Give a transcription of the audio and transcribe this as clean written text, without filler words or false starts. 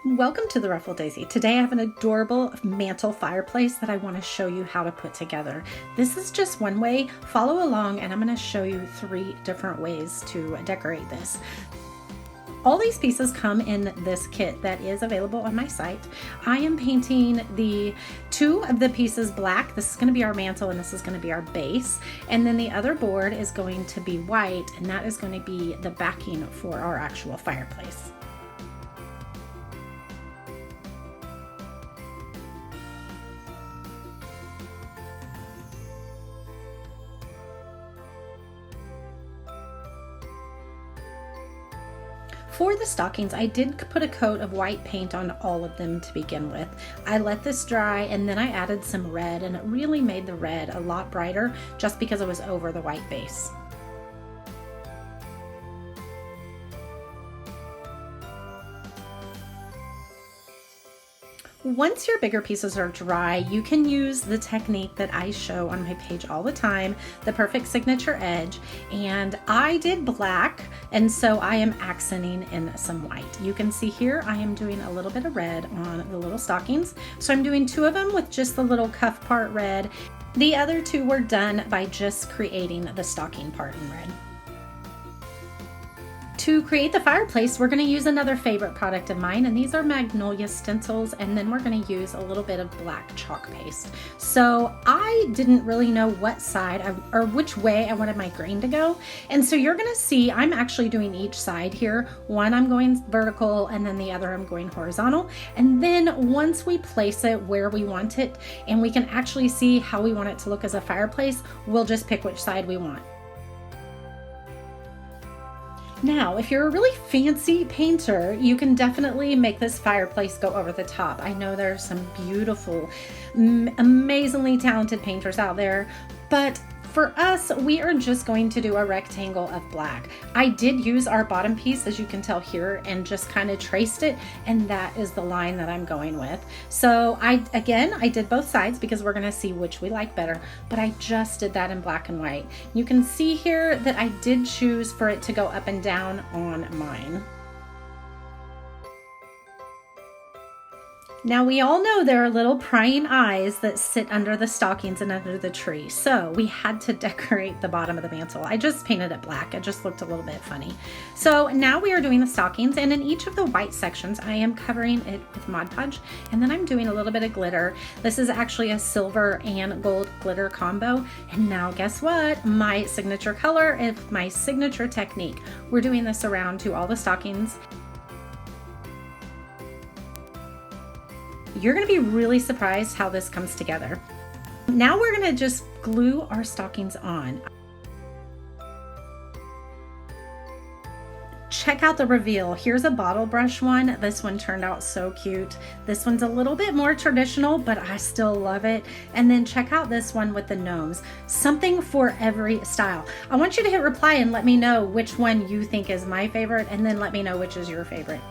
Welcome to the Ruffle Daisy. Today I have an adorable mantle fireplace that I want to show you how to put together. This is just one way. Follow along and I'm going to show you 3 different ways to decorate this. All these pieces come in this kit that is available on my site. I am painting the 2 of the pieces black. This is going to be our mantle and this is going to be our base. And then the other board is going to be white and that is going to be the backing for our actual fireplace. For the stockings, I did put a coat of white paint on all of them to begin with. I let this dry and then I added some red, and it really made the red a lot brighter just because it was over the white base. Once your bigger pieces are dry, you can use the technique that I show on my page all the time, the perfect signature edge, and I did black, and so I am accenting in some white. You can see here I am doing a little bit of red on the little stockings, so I'm doing 2 of them with just the little cuff part red. The other 2 were done by just creating the stocking part in red. To create the fireplace, we're going to use another favorite product of mine, and these are magnolia stencils, and then we're going to use a little bit of black chalk paste. So I didn't really know what side or which way I wanted my grain to go, and so you're going to see I'm actually doing each side here. One I'm going vertical and then the other I'm going horizontal, and then once we place it where we want it and we can actually see how we want it to look as a fireplace, we'll just pick which side we want. Now, if you're a really fancy painter, you can definitely make this fireplace go over the top. I know there are some beautiful, amazingly talented painters out there, but for us, we are just going to do a rectangle of black. I did use our bottom piece, as you can tell here, and just kind of traced it, and that is the line that I'm going with. So I did both sides because we're gonna see which we like better, but I just did that in black and white. You can see here that I did choose for it to go up and down on mine. Now we all know there are little prying eyes that sit under the stockings and under the tree, so we had to decorate the bottom of the mantle. I just painted it black, it just looked a little bit funny. So now we are doing the stockings, and in each of the white sections I am covering it with Mod Podge, and then I'm doing a little bit of glitter. This is actually a silver and gold glitter combo, and now guess what? My signature color and my signature technique. We're doing this around to all the stockings. You're going to be really surprised how this comes together. Now we're going to just glue our stockings on. Check out the reveal. Here's a bottle brush one. This one turned out so cute. This one's a little bit more traditional, but I still love it. And then check out this one with the gnomes. Something for every style. I want you to hit reply and let me know which one you think is my favorite, and then let me know which is your favorite.